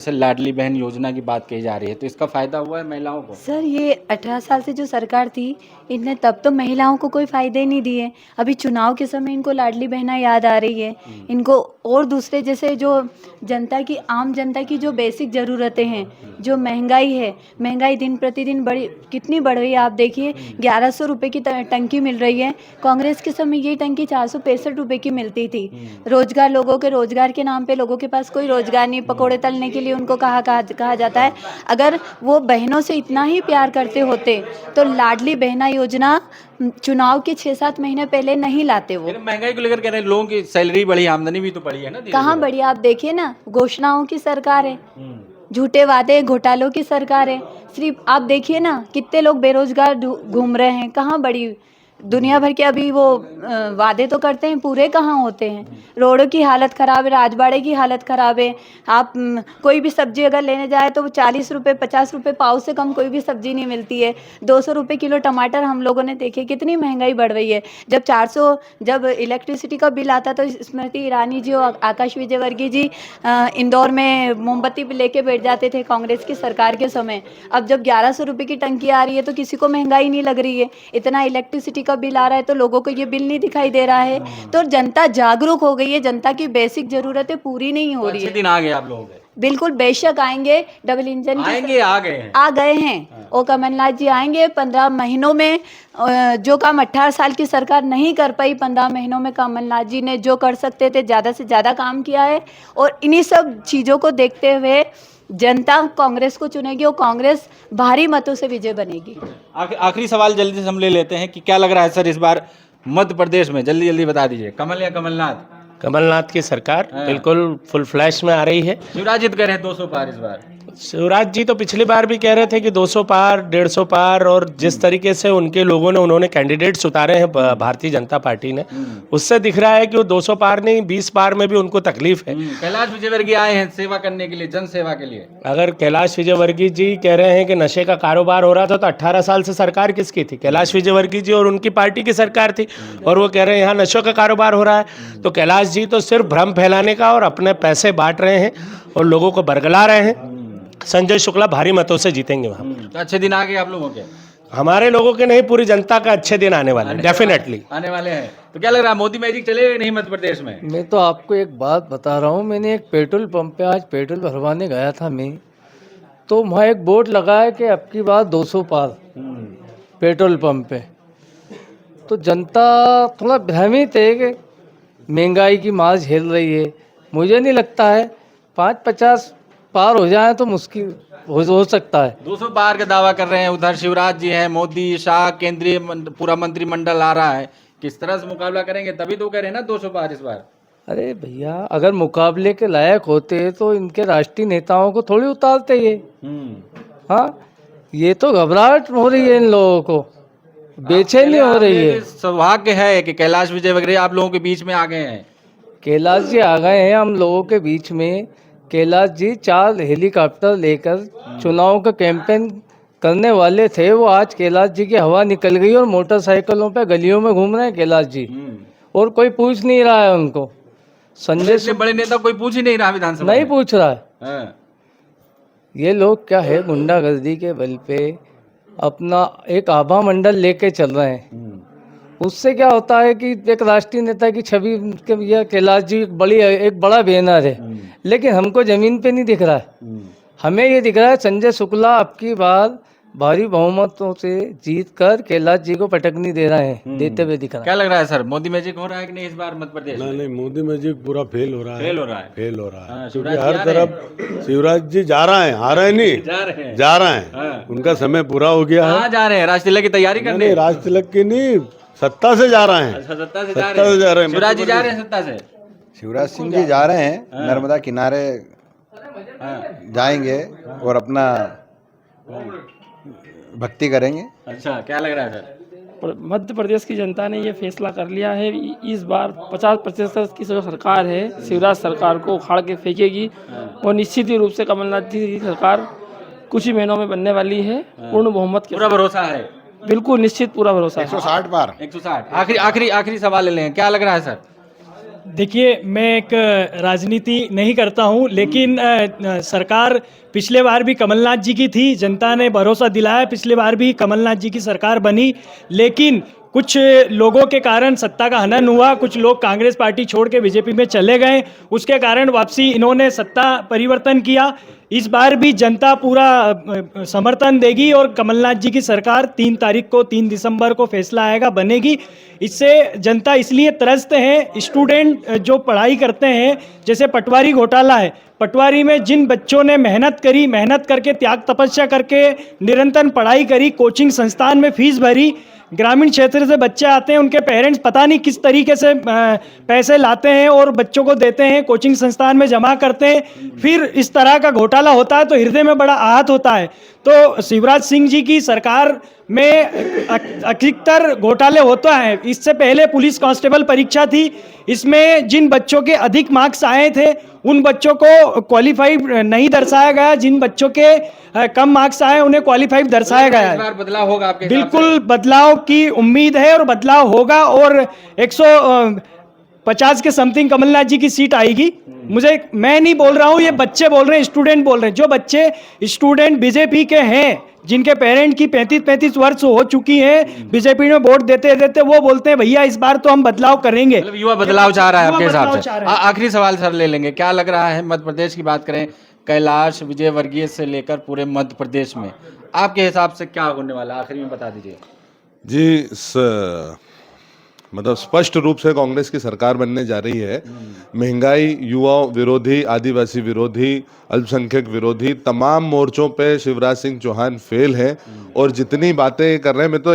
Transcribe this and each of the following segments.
जैसे लाडली बहन योजना की बात कही जा रही है, तो इसका फायदा हुआ है महिलाओं को? सर ये 18 साल से जो सरकार थी, इनने तब तो महिलाओं को कोई फायदे ही नहीं दिए। अभी चुनाव के समय इनको लाडली बहना याद आ रही है। इनको और दूसरे जैसे जो जनता की, आम जनता की जो बेसिक ज़रूरतें हैं, जो महंगाई है, महंगाई दिन प्रतिदिन बड़ी कितनी बढ़ रही है। आप देखिए 1100 रुपये की टंकी मिल रही है। कांग्रेस के समय ये टंकी 465 रुपये की मिलती थी। रोजगार, लोगों के रोजगार के नाम पे लोगों के पास कोई रोजगार नहीं, पकोड़े तलने के लिए उनको कहा जाता है। अगर वो बहनों से इतना ही प्यार करते होते तो लाडली बहना योजना चुनाव के 6-7 महीने पहले नहीं लाते वो। लेकिन महंगाई को लेकर कह रहे हैं लोगों की सैलरी बढ़ी, आमदनी भी तो बढ़ी है ना धीरे कहाँ धीरे। बढ़िया, आप देखिए ना, घोषणाओं की सरकार है, झूठे वादे घोटालों की सरकार है। सिर्फ आप देखिए ना, कितने लोग बेरोजगार घूम रहे हैं, कहाँ बड़ी दुनिया भर के अभी वो वादे तो करते हैं, पूरे कहाँ होते हैं। रोडों की हालत ख़राब है, राजबाड़े की हालत ख़राब है। आप कोई भी सब्जी अगर लेने जाए तो वो 40 रुपये 50 रुपये पाव से कम कोई भी सब्जी नहीं मिलती है। 200 रुपये किलो टमाटर हम लोगों ने देखे, कितनी महंगाई बढ़ रही है। जब इलेक्ट्रिसिटी का बिल आता तो स्मृति ईरानी जी और आकाश विजयवर्गीय जी इंदौर में मोमबत्ती पे लेके बैठ जाते थे कांग्रेस की सरकार के समय। अब जब 1100 रुपये की टंकी आ रही है तो किसी को महंगाई नहीं लग रही है। इतना इलेक्ट्रिसिटी का बिल आ रहा है तो लोगों को ये बिल नहीं दिखाई दे रहा है। तो जनता जागरूक हो गई है, जनता की बेसिक जरूरतें पूरी नहीं हो रही अच्छे है। दिन आ गए आप लोगों के। बिल्कुल बेशक आएंगे, डबल इंजन की आएंगे, आ गए हैं। आ गए हैं। और कमलनाथ जी आएंगे 15 महीनों में। जो काम 18 साल की सरकार नहीं कर पाई, 15 महीनों में कमलनाथ जी ने जो कर सकते थे ज़्यादा से ज़्यादा काम किया है। और इन्हीं सब चीज़ों को देखते हुए जनता कांग्रेस को चुनेगी और कांग्रेस भारी मतों से विजय बनेगी। आखिरी सवाल जल्दी से हम ले लेते हैं कि क्या लग रहा है सर इस बार मध्य प्रदेश में, जल्दी जल्दी बता दीजिए, कमल या कमलनाथ? कमलनाथ की सरकार हाँ। बिल्कुल फुल फ्लैश में आ रही है। शिवराज जिद कर रहे हैं 200 पार इस बार। शिवराज जी तो पिछली बार भी कह रहे थे कि 200 पार 150 पार, और जिस तरीके से उनके लोगों ने उन्होंने कैंडिडेट्स उतारे हैं भारतीय जनता पार्टी ने, उससे दिख रहा है कि वो 200 पार नहीं 20 पार में भी उनको तकलीफ है। कैलाश विजयवर्गीय आए हैं सेवा करने के लिए, जन सेवा के लिए। अगर कैलाश विजयवर्गीय जी कह रहे हैं कि नशे का कारोबार हो रहा था तो 18 साल से सरकार किसकी थी? कैलाश विजयवर्गीय जी और उनकी पार्टी की सरकार थी। और वो कह रहे हैं यहाँ नशों का कारोबार हो रहा है। तो कैलाश जी तो सिर्फ भ्रम फैलाने का और अपने पैसे बांट रहे हैं और लोगों को बरगला रहे हैं। संजय शुक्ला भारी मतों से जीतेंगे वहाँ। तो अच्छे दिन आ गए आप लोगों के? हमारे लोगों के नहीं, पूरी जनता का अच्छे दिन आने वाले हैं, डेफिनेटली आने वाले हैं। तो क्या लग रहा है मोदी मैजिक चलेगा नहीं मध्य प्रदेश में? मैं तो आपको एक बात बता रहा हूँ। मैंने एक पेट्रोल पंप पे आज पेट्रोल भरवाने गया था मैं, तो वहाँ एक बोर्ड लगा है कि अब की बात 200 पार पेट्रोल पंप पे। तो जनता थोड़ा भ्रमित है कि महंगाई की मार झेल रही है। मुझे नहीं लगता है 5-50 पार हो जाए तो मुश्किल हो सकता है। 200 पार का दावा कर रहे हैं। उधर शिवराज जी हैं, मोदी, शाह, केंद्रीय पूरा मंत्रिमंडल आ रहा है। किस तरह से मुकाबला करेंगे? तभी तो कह रहे हैं ना 200 पार इस बार। अरे भैया, अगर मुकाबले के लायक होते तो इनके राष्ट्रीय नेताओं को थोड़ी उतारते ये। हाँ, ये तो घबराहट हो रही है इन लोगों को, बेचैनी हो रही है। सौभाग्य है कि कैलाश विजयवर्गीय आप लोगों के बीच में आ गए हैं। कैलाश जी आ गए हैं हम लोगों के बीच में। कैलाश जी 4 हेलीकॉप्टर लेकर चुनाव का कैंपेन करने वाले थे। वो आज कैलाश जी की हवा निकल गई और मोटरसाइकिलों पे गलियों में घूम रहे हैं कैलाश जी, और कोई पूछ नहीं रहा है उनको। संजय से बड़े नेता कोई पूछ ही नहीं रहा विधानसभा नहीं में। पूछ रहा है। हाँ। ये लोग क्या है, गुंडागर्दी के बल पे अपना एक आभा मंडल लेके चल रहे हैं। उससे क्या होता है कि एक राष्ट्रीय नेता की छवि यह कैलाश जी एक बड़ा बैनर है, लेकिन हमको जमीन पे नहीं दिख रहा है। हमें ये दिख रहा है संजय शुक्ला अब की बार भारी बहुमतों से जीत कर कैलाश जी को पटकनी दे रहे हैं, देते हुए दिख रहा है। क्या लग रहा है सर, मोदी मैजिक हो रहा है कि नहीं इस बार मध्य प्रदेश में? नहीं, मोदी मैजिक पूरा फेल हो रहा है। फेल हो रहा है। फेल हो रहा है हाँ, क्योंकि शिवराज जी हर आ रहे तरफ शिवराज जी जा रहे हैं, आ रहे नहीं, जा रहे हैं। जा रहे हैं। हाँ। उनका समय पूरा हो गया है। कहाँ जा रहे हैं? राज तिलक की तैयारी करने? नहीं, राज तिलक की नहीं, सत्ता से जा रहे हैं। अच्छा, सत्ता से सत्ता से जा रहे हैं। शिवराज जी जा रहे हैं सत्ता से? शिवराज सिंह जी जा रहे हैं, नर्मदा किनारे जाएंगे और अपना भक्ति करेंगे। अच्छा, क्या लग रहा है सर? मध्य प्रदेश की जनता ने ये फैसला कर लिया है, इस बार 50% की जो सरकार है शिवराज सरकार को उखाड़ के फेंकेगी और निश्चित ही रूप से कमलनाथ जी की सरकार कुछ ही महीनों में बनने वाली है। पूर्ण बहुमत के पूरा भरोसा है? बिल्कुल निश्चित पूरा भरोसा है। 160 पार। 160। आखिरी सवाल ले लें, क्या लग रहा है सर? देखिए, मैं एक राजनीति नहीं करता हूं, लेकिन सरकार पिछले बार भी कमलनाथ जी की थी, जनता ने भरोसा दिलाया, पिछले बार भी कमलनाथ जी की सरकार बनी, लेकिन कुछ लोगों के कारण सत्ता का हनन हुआ, कुछ लोग कांग्रेस पार्टी छोड़ के बीजेपी में चले गए, उसके कारण वापसी इन्होंने सत्ता परिवर्तन किया। इस बार भी जनता पूरा समर्थन देगी और कमलनाथ जी की सरकार 3 तारीख को 3 दिसंबर को फैसला आएगा, बनेगी। इससे जनता इसलिए त्रस्त है, स्टूडेंट जो पढ़ाई करते हैं, जैसे पटवारी घोटाला है, पटवारी में जिन बच्चों ने मेहनत करी, मेहनत करके त्याग तपस्या करके निरंतर पढ़ाई करी, कोचिंग संस्थान में फीस भरी, ग्रामीण क्षेत्र से बच्चे आते हैं, उनके पेरेंट्स पता नहीं किस तरीके से पैसे लाते हैं और बच्चों को देते हैं, कोचिंग संस्थान में जमा करते हैं, फिर इस तरह का घोटाला होता है तो हृदय में बड़ा आहत होता है। तो शिवराज सिंह जी की सरकार में अधिकतर घोटाले होता है। इससे पहले पुलिस कांस्टेबल परीक्षा थी, इसमें जिन बच्चों के अधिक मार्क्स आए थे उन बच्चों को क्वालिफाइड नहीं दर्शाया गया, जिन बच्चों के कम मार्क्स आए उन्हें क्वालिफाइड दर्शाया गया इस बार है। बदलाव होगा आपके हिसाब से? बिल्कुल बदलाव की उम्मीद है और बदलाव होगा और 150 के समथिंग कमलनाथ जी की सीट आएगी। मैं नहीं बोल रहा हूँ, ये बच्चे बोल रहे हैं, स्टूडेंट बोल रहे हैं। जो बच्चे स्टूडेंट बीजेपी के हैं, जिनके पेरेंट की 35-35 वर्ष हो चुकी हैं, बीजेपी में वोट देते देते, वो बोलते हैं भैया इस बार तो हम बदलाव करेंगे। मतलब युवा बदलाव चाह रहा है आपके युवा हिसाब बदलाव से? चाह रहा है। आखिरी सवाल सर ले लेंगे, क्या लग रहा है मध्य प्रदेश की बात करें, कैलाश विजयवर्गीय से लेकर पूरे मध्य प्रदेश में आपके हिसाब से क्या होने वाला है? आखिरी में बता दीजिए। जी मतलब स्पष्ट रूप से कांग्रेस की सरकार बनने जा रही है। महंगाई, युवा विरोधी, आदिवासी विरोधी, अल्पसंख्यक विरोधी, तमाम मोर्चों पे शिवराज सिंह चौहान फेल है और जितनी बातें कर रहे हैं, मैं तो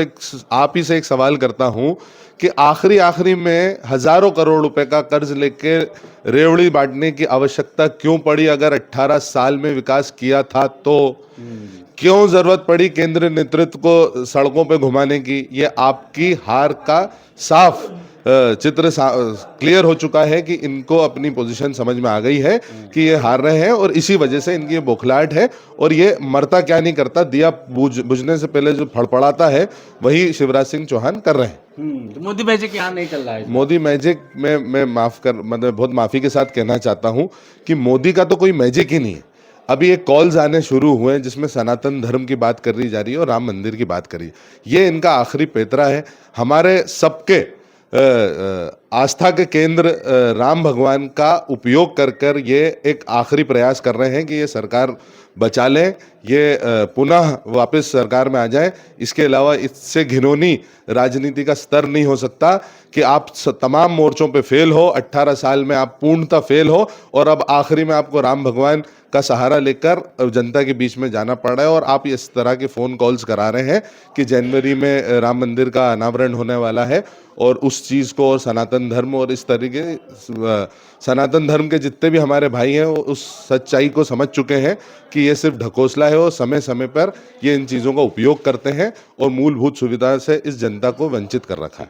आप ही से एक सवाल करता हूं कि आखिरी में हजारों करोड़ रुपए का कर्ज लेके रेवड़ी बांटने की आवश्यकता क्यों पड़ी? अगर 18 साल में विकास किया था तो क्यों जरूरत पड़ी केंद्रीय नेतृत्व को सड़कों पे घुमाने की? ये आपकी हार का साफ चित्र क्लियर हो चुका है कि इनको अपनी पोजीशन समझ में आ गई है कि ये हार रहे हैं और इसी वजह से इनकी ये बौखलाहट है और ये मरता क्या नहीं करता, दिया बुझने से पहले जो फड़फड़ाता है वही शिवराज सिंह चौहान कर रहे हैं। तो मोदी मैजिक यहाँ नहीं चल रहा है? मोदी मैजिक में मैं मतलब बहुत माफी के साथ कहना चाहता हूं कि मोदी का तो कोई मैजिक ही नहीं है। अभी एक कॉल्स आने शुरू हुए हैं जिसमें सनातन धर्म की बात करी जा रही है और राम मंदिर की बात करी। ये इनका आखिरी पैतरा है। हमारे सबके आस्था के केंद्र राम भगवान का उपयोग कर कर ये एक आखिरी प्रयास कर रहे हैं कि ये सरकार बचा लें, ये पुनः वापस सरकार में आ जाए। इसके अलावा इससे घिनौनी राजनीति का स्तर नहीं हो सकता कि आप तमाम मोर्चों पे फेल हो, 18 साल में आप पूर्णतः फेल हो और अब आखिरी में आपको राम भगवान का सहारा लेकर जनता के बीच में जाना पड़ रहा है और आप इस तरह के फ़ोन कॉल्स करा रहे हैं कि जनवरी में राम मंदिर का अनावरण होने वाला है और उस चीज़ को और सनातन धर्म और इस तरीके सनातन धर्म के जितने भी हमारे भाई हैं वो उस सच्चाई को समझ चुके हैं कि ये सिर्फ ढकोसला है और समय समय पर ये इन चीज़ों का उपयोग करते हैं और मूलभूत सुविधा से इस जनता को वंचित कर रखा है।